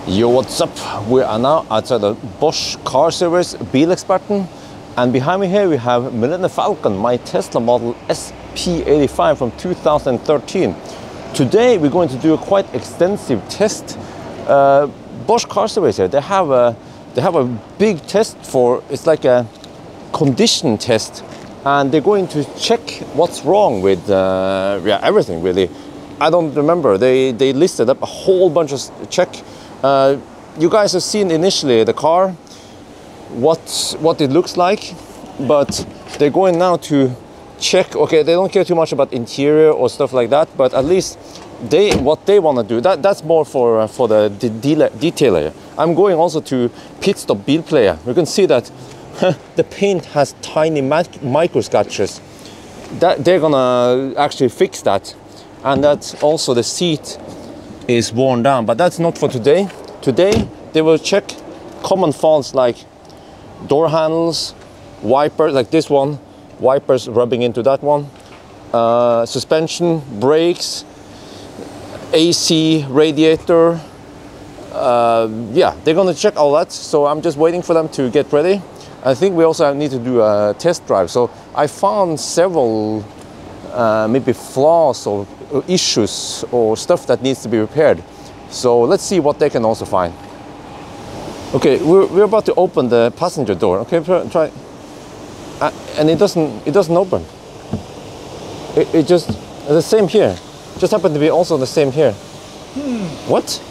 Yo, what's up? We are now outside the Bosch car service, Bilexperten, and behind me here we have Millennium Falcon, my Tesla model P85 from 2013. Today we're going to do a quite extensive test. Bosch car service here, they have a big test for, it's like a condition test, and they're going to check what's wrong with everything really. I don't remember, they listed up a whole bunch of check. You guys have seen initially the car, what it looks like, but they're going now to check. Okay, they don't care too much about interior or stuff like that, but at least what they want to do, that's more for the detailer. I'm going also to pit stop Bilexperten. You can see that the paint has tiny micro scratches. They're gonna actually fix that, and that's also the seat is worn down, but that's not for today. Today they will check common faults like door handles, wipers like this one, wipers rubbing into that one, suspension, brakes, AC, radiator. Yeah, they're gonna check all that, so I'm just waiting for them to get ready. I think we also need to do a test drive, so I found several maybe flaws or issues or stuff that needs to be repaired. So let's see what they can also find. Okay, we're about to open the passenger door. Okay, try. And it doesn't open. It just the same here. Just happened to be also the same here. What?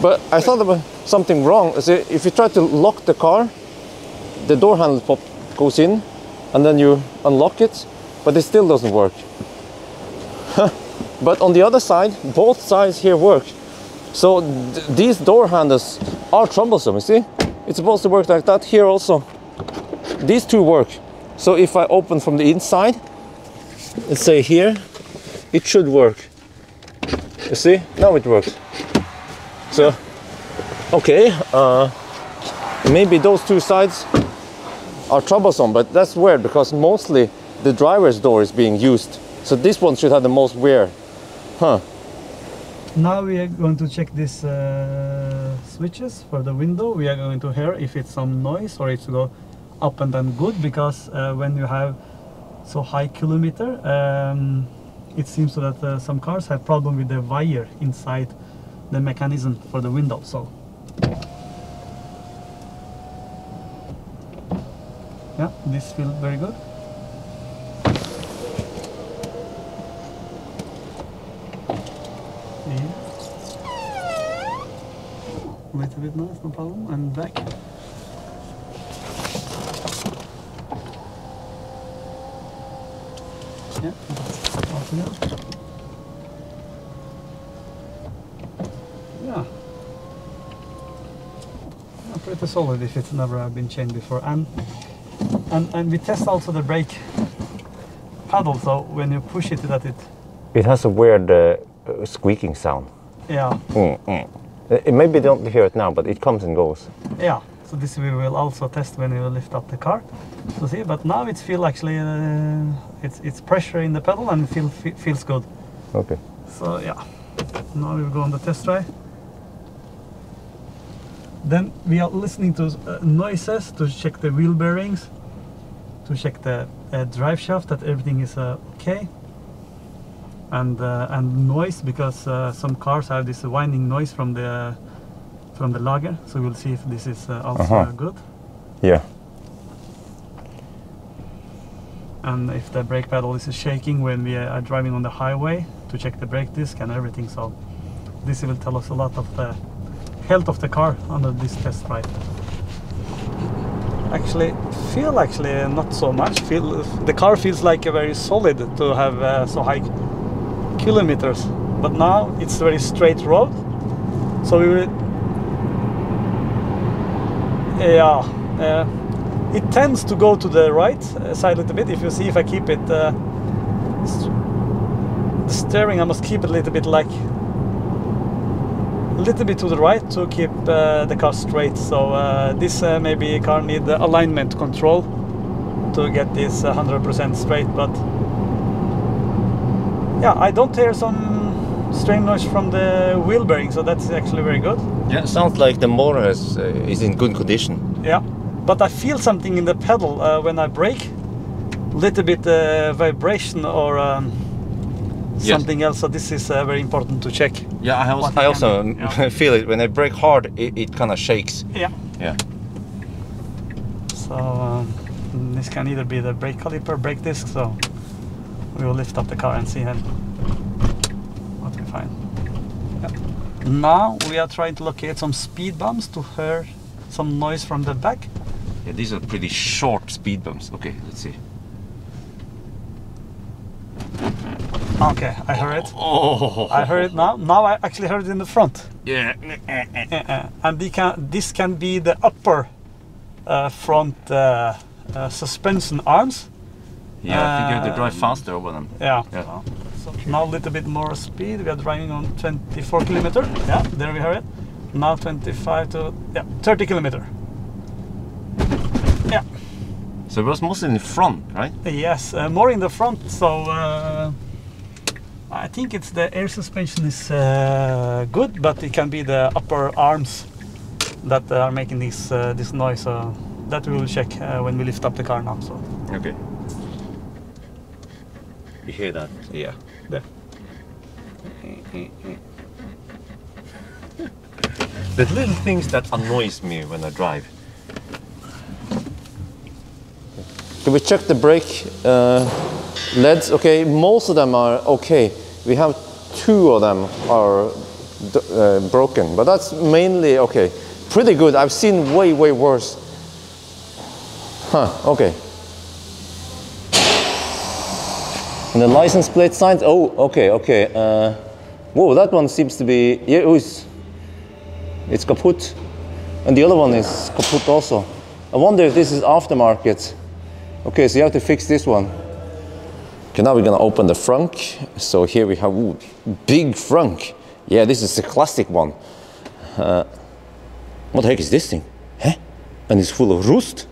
But I thought there was something wrong. See, if you try to lock the car, the door handle goes in, and then you unlock it, but it still doesn't work. But on the other side, both sides here work. So these door handles are troublesome, you see? It's supposed to work like that. Here also, these two work. So if I open from the inside, let's say here, it should work. You see? Now it works. So, okay, maybe those two sides are troublesome, but that's weird because mostly the driver's door is being used. So this one should have the most wear. Huh. Now we are going to check these switches for the window. We are going to hear if it's some noise or it's go up and then good, because when you have so high kilometer, it seems so that some cars have problem with the wire inside the mechanism for the window. So yeah, this feels very good. Wait a bit now, no problem. And back. Yeah, off we go. Yeah. Pretty solid if it's never been changed before. And we test also the brake paddle, so when you push it, It has a weird squeaking sound. Yeah. Maybe they don't hear it now, but it comes and goes. Yeah, so this we will also test when we will lift up the car to see. But now it feels actually it's pressure in the pedal and it feels good. Okay. So yeah, now we will go on the test drive. Then we are listening to noises to check the wheel bearings, to check the drive shaft that everything is okay. And noise, because some cars have this whining noise from the lager, so we'll see if this is also good. Yeah. And if the brake pedal is shaking when we are driving on the highway, to check the brake disc and everything. So this will tell us a lot of the health of the car under this test ride. Actually not so much. The car feels like a very solid to have so high kilometers, but now it's a very straight road, so we will, it tends to go to the right side a little bit. If you see, if I keep it the steering, I must keep it a little bit to the right to keep the car straight. So this maybe car need alignment control to get this 100% straight, but yeah, I don't hear some strange noise from the wheel bearing, so that's actually very good. Yeah, it sounds like the motor is in good condition. Yeah, but I feel something in the pedal when I brake. Little bit vibration or something else. So this is very important to check. Yeah, I also feel it when I brake hard. It kind of shakes. Yeah. Yeah. So this can either be the brake caliper, brake disc. So we will lift up the car and see what we find. Yeah. Now we are trying to locate some speed bumps to hear some noise from the back. Yeah, these are pretty short speed bumps. Okay, let's see. Okay, I heard it. Oh. I heard it now. Now I actually heard it in the front. Yeah. And this can be the upper front suspension arms. Yeah, I think you have to drive faster over them. Yeah. Yeah. So now a little bit more speed. We are driving on 24 kilometer. Yeah, there we heard it. Now 25 to 30 kilometer. Yeah. So it was mostly in the front, right? Yes, more in the front. So I think it's the air suspension is good, but it can be the upper arms that are making this noise. That we will check when we lift up the car now. So. Okay. You hear that? Yeah. There. The little things that annoys me when I drive. Can we check the brake LEDs? Okay, most of them are okay. We have 2 of them are broken, but that's mainly okay. Pretty good. I've seen way worse. Huh, okay. And the license plate signs, oh, okay. Whoa, that one seems to be, yeah, it's kaput. And the other one is kaput also. I wonder if this is aftermarket. Okay, so you have to fix this one. Okay, now we're gonna open the frunk. So here we have, ooh, big frunk. Yeah, this is the classic one. What the heck is this thing? Huh? And it's full of rust.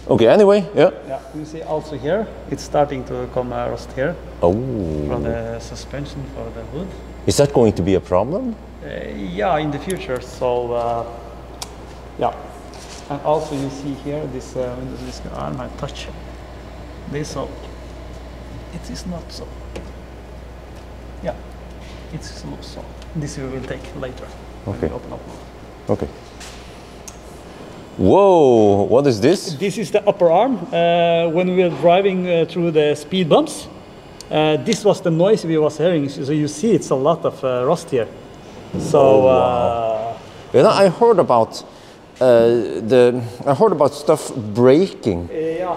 Okay, anyway, yeah. Yeah, you see also here, it's starting to come rust here. Oh. From the suspension for the hood. Is that going to be a problem? Yeah, in the future. So, yeah. And also you see here, this window disc arm, I touch this, so it is not so. Yeah, it's loose, so this we will take later. Okay. When we open up. Okay. Whoa, what is this? This is the upper arm. When we were driving through the speed bumps, this was the noise we was hearing. So you see it's a lot of rust here. So, wow. You know, I heard about stuff breaking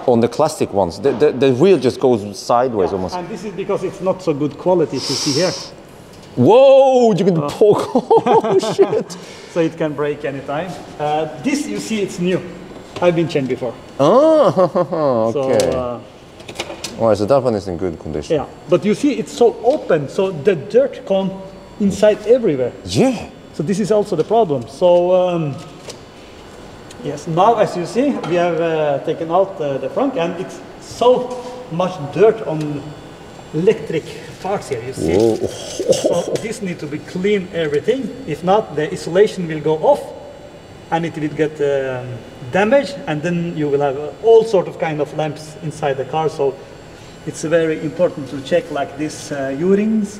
on the classic ones. The wheel just goes sideways almost. And this is because it's not so good quality to see here. Whoa, you can poke. Oh, shit. So it can break anytime. This, you see, it's new. I've been changed before. Oh, okay. So, Alright, so that one is in good condition. yeah, but you see, it's so open, so the dirt comes inside everywhere. Yeah. So this is also the problem. So, yes, now as you see, we have taken out the front, and it's so much dirt on electric parts here, you see. Whoa. So this needs to be clean, everything. If not, the insulation will go off and it will get damaged, and then you will have all sort of kind of lamps inside the car. So it's very important to check like this U-rings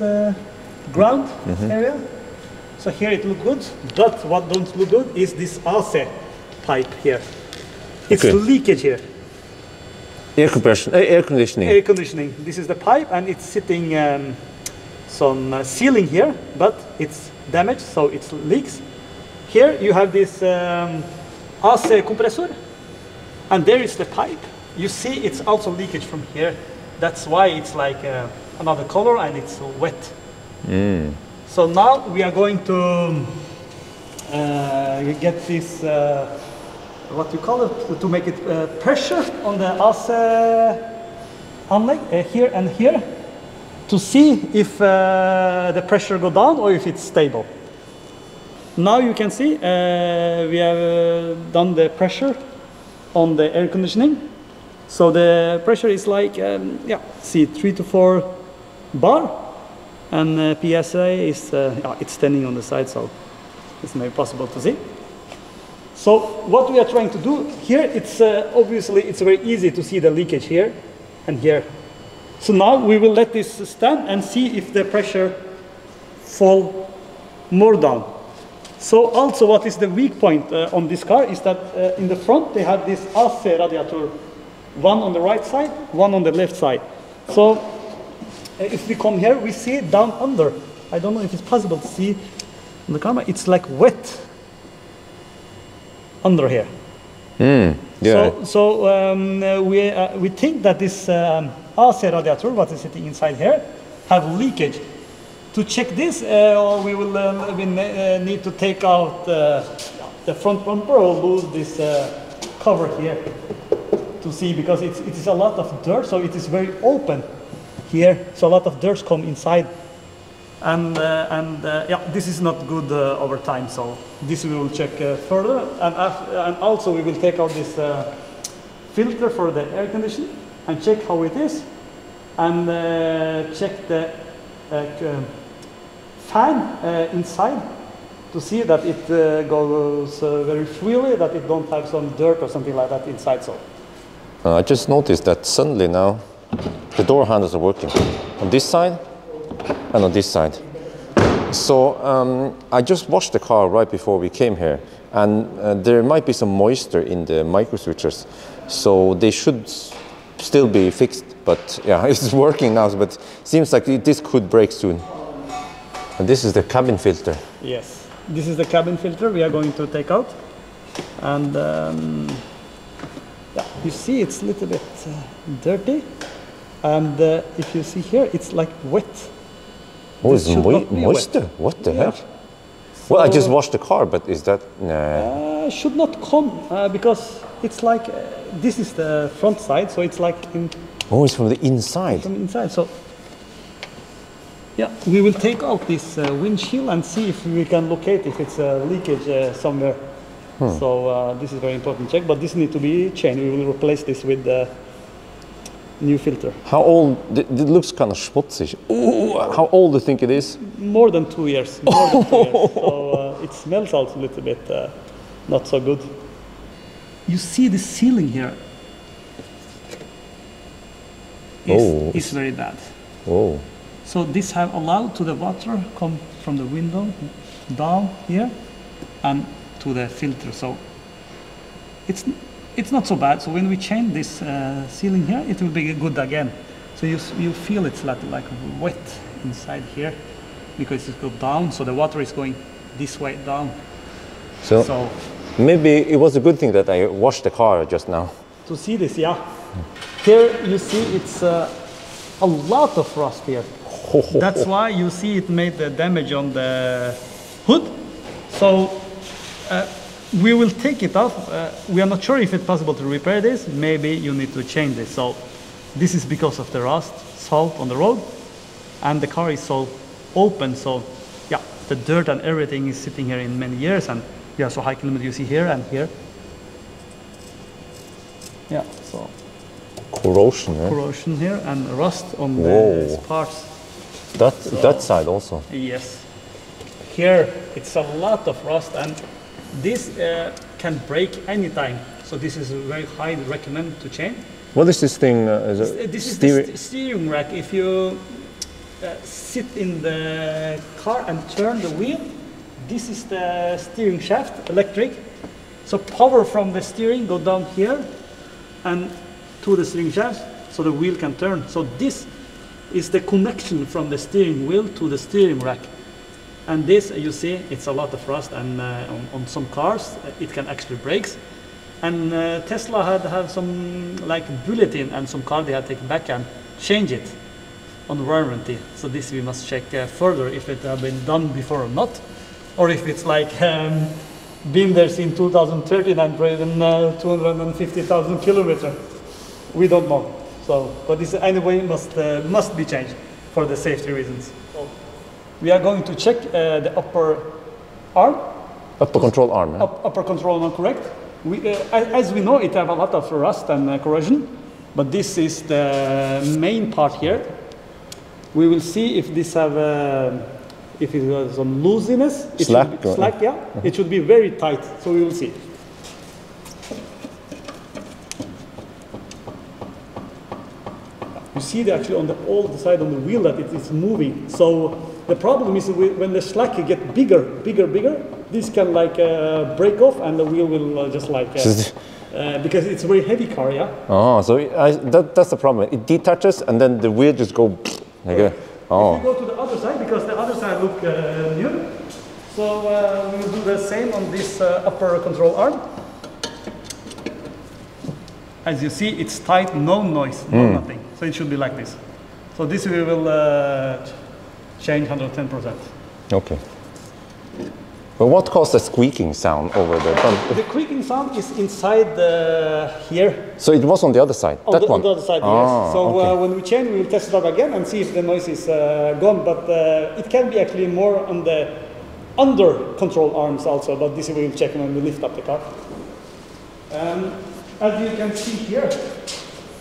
ground area. So here it looks good, but what don't look good is this AC pipe here. It's leakage here. Air compression, air conditioning. Air conditioning. This is the pipe, and it's sitting some sealing here, but it's damaged, so it leaks. Here you have this AC compressor, and there is the pipe. You see it's also leakage from here. That's why it's like another color and it's wet. So now we are going to get this what you call it, to make it pressure on the AC anleg here and here, to see if the pressure go down or if it's stable. Now you can see we have done the pressure on the air conditioning. So the pressure is like, yeah, see 3 to 4 bar, and PSA is it's standing on the side. So It's maybe possible to see. So what we are trying to do here, it's obviously it's very easy to see the leakage here and here. So now we will let this stand and see if the pressure fall more down. So also what is the weak point on this car is that in the front they have this AC radiator, one on the right side, one on the left side. So if we come here, we see it down under. I don't know if it's possible to see on the camera. It's like wet under here. Yeah. So we think that this AC radiator, what is sitting inside here, have leakage. To check this, we will need to take out the front bumper or lose this cover here to see, because it is a lot of dirt, so it is very open here. So a lot of dirt come inside, and yeah, this is not good over time. So this we will check further, and also we will take out this filter for the air conditioning and check how it is, and check the fan inside to see that it goes very freely, that it don't have some dirt or something like that inside. So I just noticed that suddenly now the door handles are working on this side and on this side. So I just washed the car right before we came here, and there might be some moisture in the micro switchers, so they should still be fixed. But yeah, it's working now, but seems like this could break soon. And this is the cabin filter. Yes, this is the cabin filter we are going to take out. And yeah, you see it's a little bit dirty. And if you see here, it's like wet. Oh, it's moisture? What the heck? So, well, I just washed the car, but is that... Nah. Should not come, because it's like, this is the front side, so it's like... Oh, it's from the inside. From inside, so... Yeah, we will take out this windshield and see if we can locate if it's a leakage somewhere. So this is very important check, but this needs to be changed. We will replace this with the new filter. How old? It looks kind of schmutzig. Ooh, how old do you think it is? More than 2 years. More than 2 years. So it smells also a little bit not so good. You see the ceiling here. It's very bad. Oh. So this have allowed to the water come from the window down here and to the filter. So it's not so bad. So when we change this ceiling here, it will be good again. So you feel it's like wet inside here because it goes down. So the water is going this way down. So maybe it was a good thing that I washed the car just now. To see this, yeah. Here you see it's a lot of rust here. That's why you see it made the damage on the hood. So we will take it off. We are not sure if it's possible to repair this. Maybe you need to change this. So this is because of the rust, salt on the road, and the car is so open. So yeah, the dirt and everything is sitting here in many years, and yeah, so high kilometer you see here and here. Yeah, so corrosion, eh? Corrosion here and rust on the parts. That side also. Yes. Here it's a lot of rust, and this can break anytime. So this is a very highly recommended to change. What is this thing? This is the steering rack. If you sit in the car and turn the wheel, this is the steering shaft, electric. So power from the steering go down here and to the steering shaft, so the wheel can turn. So this is the connection from the steering wheel to the steering rack. And this, you see, it's a lot of rust, and on some cars it can actually break. And Tesla had some like bulletin, and some car they had taken back and change it on warranty. So this we must check further if it have been done before or not, or if it's like been there since 2013 and driven 250,000 kilometers. We don't know. So, but this anyway must be changed for the safety reasons. So we are going to check the upper arm. Upper control arm. Yeah? Upper control arm, correct. As we know, it have a lot of rust and corrosion, but this is the main part here. We will see if this have if it has some looseness, it Slack, should be slack, yeah, it should be very tight. So we will see. You see that actually on the all the side on the wheel that it is moving. So the problem is when the slack get bigger, this can like break off, and the wheel will just like because it's a very heavy car, yeah. Oh, so that's the problem. It detaches, and then the wheel just go like oh. If you go to the other side, because the other side look new, so we will do the same on this upper control arm. As you see, it's tight, no noise, no nothing. So it should be like this. So this we will change 110%. Okay. But what caused the squeaking sound over the front? The creaking sound is inside here. So it was on the other side, that one? On the other side, yes. So when we change, we will test it out again and see if the noise is gone. But it can be actually more on the under control arms also, but this we will check when we lift up the car. As you can see here,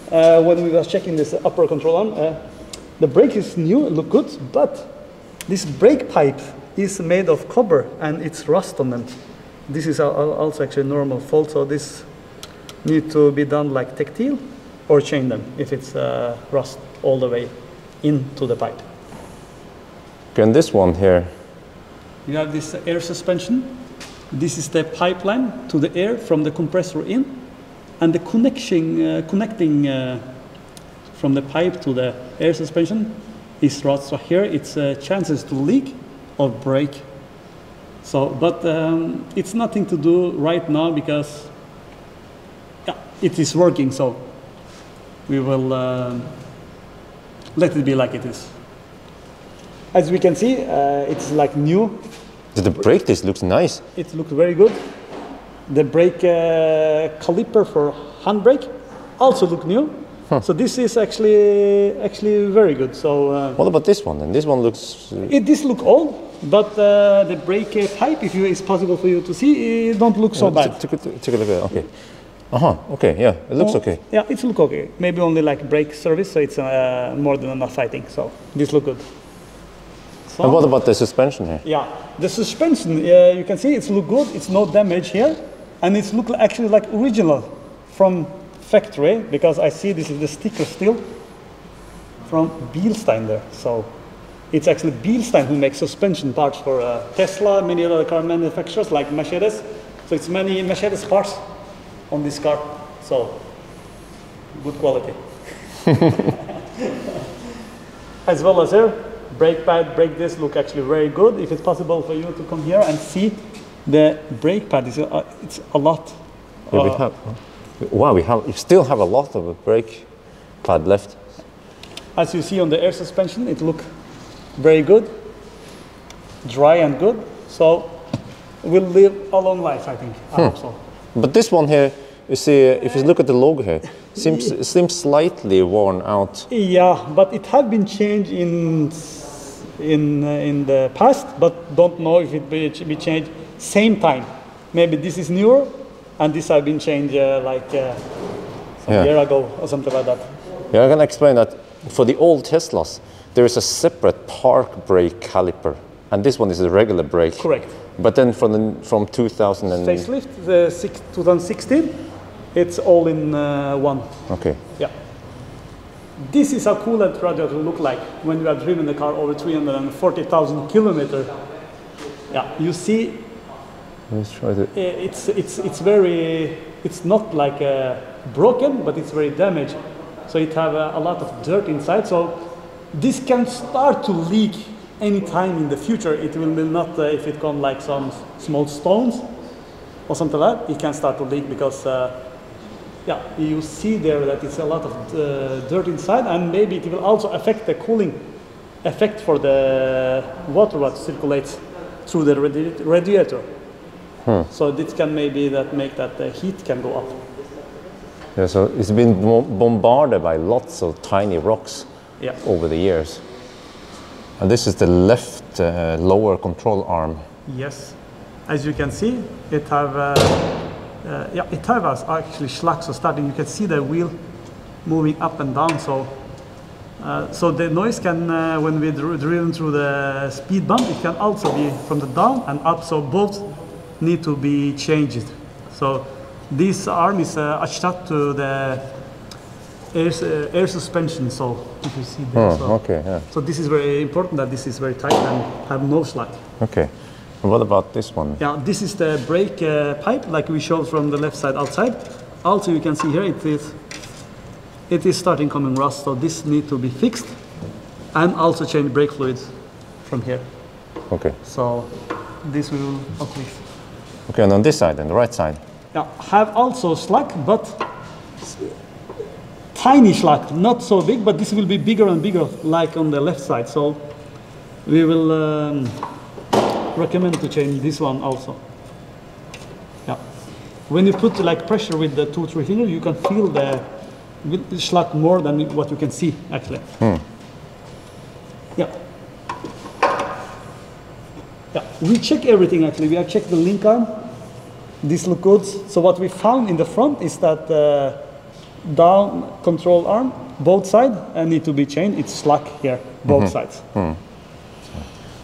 when we were checking this upper control arm, the brake is new, it look good, but this brake pipe is made of copper and it's rust on them. This is also actually a normal fault, so this need to be done like tactile or change them if it's rust all the way into the pipe. Okay, and this one here. You have this air suspension. This is the pipeline to the air from the compressor in. And the connecting from the pipe to the air suspension is rust. So here it's chances to leak or break. So, but it's nothing to do right now because it is working. So we will let it be like it is. As we can see, it's like new. The brake disc looks nice. It looks very good. The brake caliper for handbrake also look new. So this is actually very good. So what about this one? And this one looks. This look old, but the brake pipe, if it's possible for you to see, it don't look so bad. Take a look at it. Okay. Okay. Yeah, it looks okay. Yeah, it look okay. Maybe only like brake service, so it's more than enough, I think. So this look good. So, and what about the suspension here? Yeah, the suspension. You can see it's look good. It's no damage here. And it's look actually like original from factory, because I see this is the sticker still from Bilexperten there. So it's actually Bilexperten who makes suspension parts for Tesla, many other car manufacturers like Mercedes. So it's many Mercedes parts on this car. So good quality. As well as here, brake pad, brake disc look actually very good. If it's possible for you to come here and see the brake pad, it's a lot. Yeah, we have. Wow, we still have a lot of a brake pad left. As you see on the air suspension, it look very good, dry and good. So we'll live a long life, I think. I hope so. But this one here, you see, if you look at the logo here, seems slightly worn out. Yeah, but it have been changed in the past, but don't know if it will be changed same time. Maybe this is newer, and this have been changed some year ago or something like that. Yeah, I can explain that. For the old Teslas, there is a separate park brake caliper, and this one is a regular brake. Correct. But then from 2000 and facelift, 2016, it's all in one. Okay. Yeah. This is how coolant radiator look like when you have driven the car over 340,000 kilometers. Yeah, you see. Let's try to. It's not like broken, but it's very damaged. So it have a lot of dirt inside. So this can start to leak anytime in the future. It will not, if it come like some small stones or something like that, it can start to leak because, yeah, you see there that it's a lot of dirt inside, and maybe it will also affect the cooling effect for the water that circulates through the radiator. So this can maybe make that the heat can go up. Yeah, so it's been bombarded by lots of tiny rocks over the years. And this is the left lower control arm. Yes, as you can see, it have actually slack. So starting, you can see the wheel moving up and down. So So the noise can, when we driven through the speed bump, it can also be from the down and up. So both need to be changed. So this arm is attached to the air suspension. So if you see there, okay, yeah. So this is very important that this is very tight and have no slack. Okay. And what about this one? Yeah, this is the brake pipe, like we showed from the left side outside. Also, you can see here it is starting coming rust, so this need to be fixed, and also change brake fluids from here. Okay. So this will uplift. Okay, and on this side, and the right side. Yeah, have also slack, but tiny slack, not so big, but this will be bigger and bigger, like on the left side. So we will recommend to change this one also. Yeah, when you put like pressure with the 2-3 fingers, you can feel the slack more than what you can see actually. Yeah. Yeah, we check everything actually. We have checked the link arm. This looks good. So what we found in the front is that down control arm, both sides need to be changed. It's slack here, both sides. And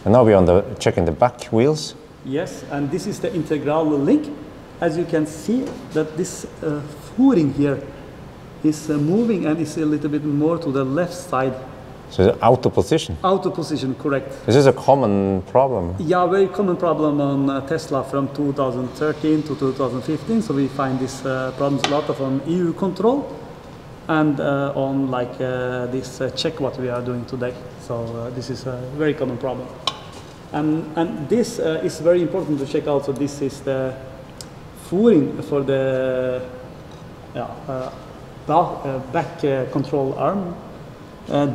now we're on checking the back wheels. Yes, and this is the integral link. As you can see that this footing here is moving and is a little bit more to the left side. So it's out of position? Out of position, correct. Is this a common problem? Yeah, very common problem on Tesla from 2013 to 2015. So we find these problems a lot of on EU control and on like this check what we are doing today. So this is a very common problem. And this is very important to check also. This is the footing for the back control arm.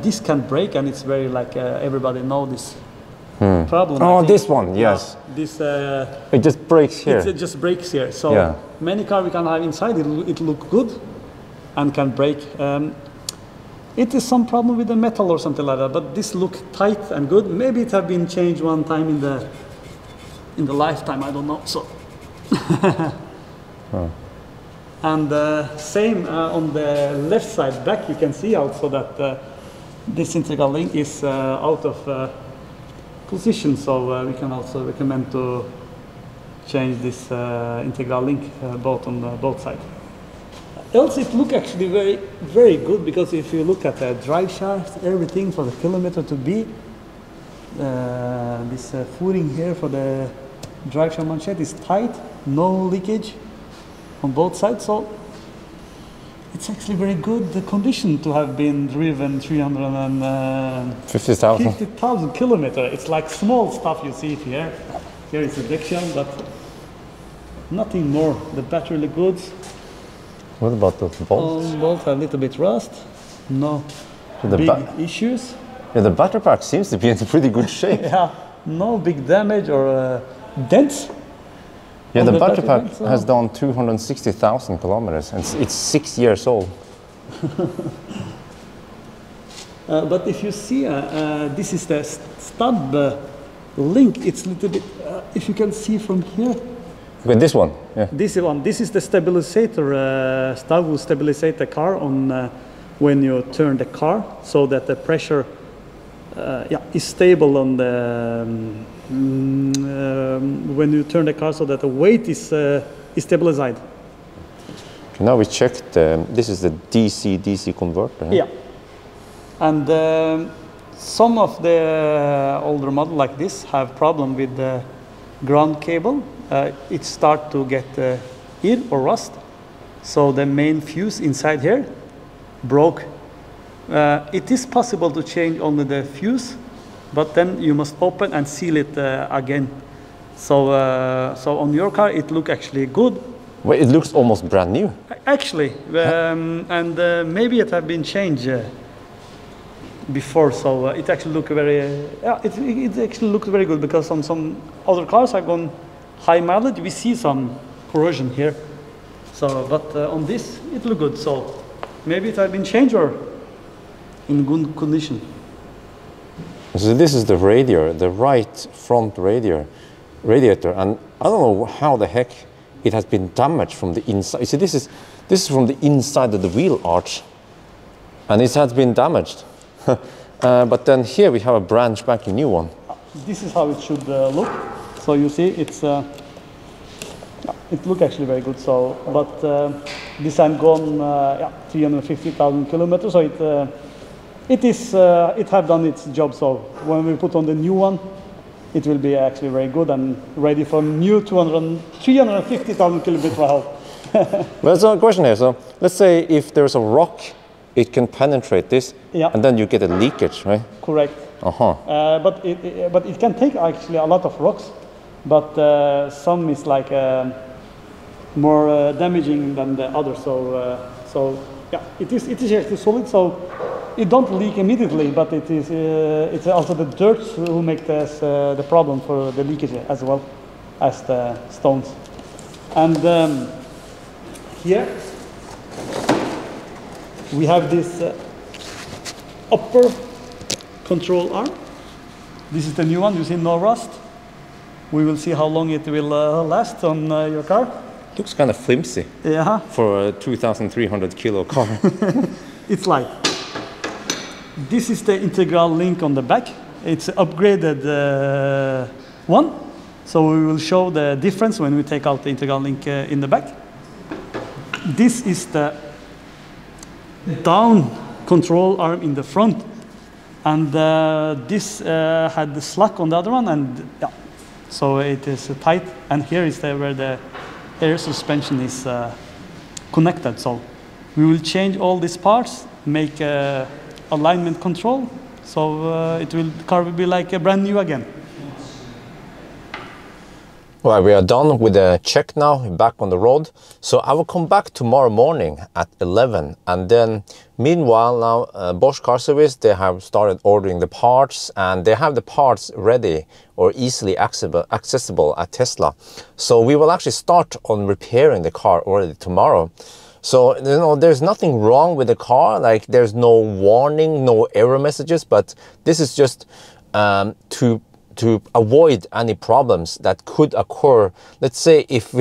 This can break, and it's very like everybody knows this problem. Oh, this one, yes. This it just breaks here. It just breaks here. So many cars we can have inside. It look good, and can break. It is some problem with the metal or something like that. But this look tight and good. Maybe it have been changed one time in the lifetime. I don't know. So. And same on the left side back, you can see also that this integral link is out of position, so we can also recommend to change this integral link both on both sides. Else it look actually very, very good, because if you look at the drive shaft, everything for the kilometer to be, this footing here for the drive shaft manchette is tight, no leakage on both sides, so it's actually very good the condition to have been driven 350,000 kilometers. It's like small stuff you see here. Here is the dection, but nothing more. The battery look good. What about the bolts? Bolts are a little bit rust. No big issues. Yeah, the battery pack seems to be in pretty good shape. Yeah, no big damage or dents. Yeah, the battery pack has done 260,000 kilometers, and it's 6 years old. But if you see, this is the stub link. It's a little bit, if you can see from here. Okay, this one. Yeah. This one. This is the stabilizer. Stub will stabilize the car on when you turn the car, so that the pressure is stable on the. When you turn the car, so that the weight is stabilized. Okay, now we checked, this is the DC-DC converter. Huh? Yeah, and some of the older models like this have problem with the ground cable. It start to get ear or rust, so the main fuse inside here broke. It is possible to change only the fuse, but then you must open and seal it again. So, so on your car, it looks actually good. Well, it looks almost brand new. Actually, and maybe it have been changed before, so it actually look very. It actually looks very good, because on some other cars are going high mileage. We see some corrosion here. So, but on this, it look good. So maybe it have been changed or in good condition. So this is the radiator, the right front radiator, and I don't know how the heck it has been damaged from the inside. You see, this is from the inside of the wheel arch, and it has been damaged. But then here we have a brand spanking new one. This is how it should look. So you see, it looks actually very good. So, but this time gone 350,000 kilometers. So it have done its job. So when we put on the new one, it will be actually very good and ready for new 350,000 kilometers. Wow. There's a question here. So let's say if there's a rock, it can penetrate this, and then you get a leakage, right? Correct. But it can take actually a lot of rocks, but some is like more damaging than the others. So yeah, it is actually solid. So it don't leak immediately, but it's also the dirt who make this the problem for the leakage as well as the stones. And here we have this upper control arm. This is the new one. You see, no rust. We will see how long it will last on your car. Looks kind of flimsy. Yeah. For a 2,300 kilo car. It's light. This is the integral link on the back. It's an upgraded one. So we will show the difference when we take out the integral link in the back. This is the down control arm in the front, and this had the slack on the other one, and yeah, so it is tight. And here is where the air suspension is connected. So we will change all these parts, make alignment control, so the car will be like a brand new again. Well, we are done with the check now, back on the road. So I will come back tomorrow morning at 11. And then meanwhile now, Bosch Car Service, they have started ordering the parts, and they have the parts ready or easily accessible at Tesla. So we will actually start on repairing the car already tomorrow. So, you know, there's nothing wrong with the car. Like, there's no warning, no error messages, but this is just to avoid any problems that could occur. Let's say if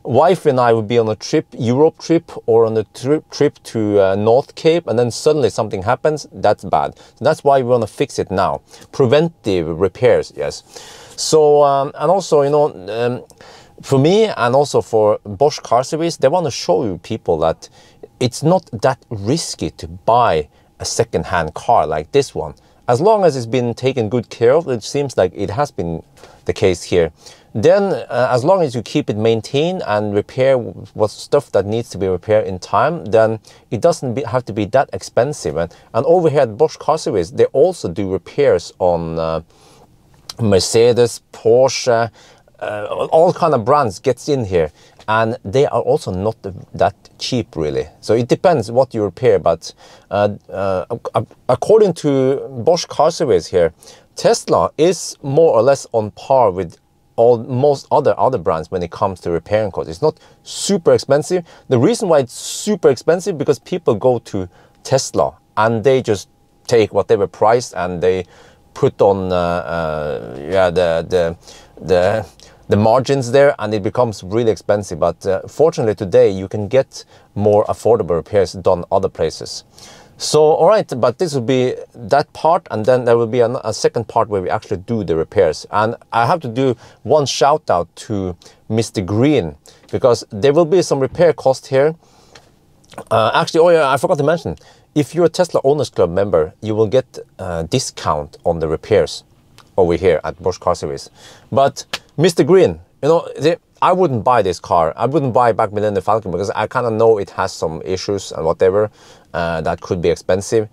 wife and I would be on a trip, Europe trip, or on a trip to North Cape, and then suddenly something happens, that's bad. So that's why we want to fix it now. Preventive repairs, yes. So, and also, you know, for me and also for Bosch Car Service, they want to show you people that it's not that risky to buy a second-hand car like this one. As long as it's been taken good care of, it seems like it has been the case here. Then, as long as you keep it maintained and repair what stuff that needs to be repaired in time, then it doesn't have to be that expensive. And over here at Bosch Car Service, they also do repairs on Mercedes, Porsche, all kind of brands gets in here, and they are also not that cheap really. So it depends what you repair, but according to Bosch Car Service here, Tesla is more or less on par with most other brands when it comes to repairing costs. It's not super expensive. The reason why it's super expensive because people go to Tesla and they just take whatever price and they put on the margins there, and it becomes really expensive. But fortunately today you can get more affordable repairs done other places. So all right, but this will be that part, and then there will be a second part where we actually do the repairs. And I have to do one shout out to Mr. Green, because there will be some repair cost here. Actually, oh yeah, I forgot to mention, if you're a Tesla Owners Club member, you will get a discount on the repairs over here at Bosch Car Service. But Mr. Green, you know, I wouldn't buy this car. I wouldn't buy back Millennium Falcon because I kind of know it has some issues and whatever that could be expensive.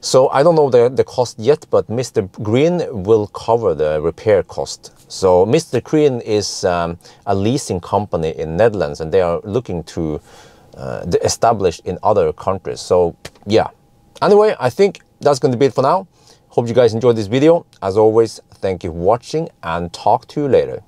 So I don't know the cost yet, but Mr. Green will cover the repair cost. So Mr. Green is a leasing company in Netherlands, and they are looking to establish in other countries. So yeah. Anyway, I think that's going to be it for now. Hope you guys enjoyed this video. As always, thank you for watching, and talk to you later.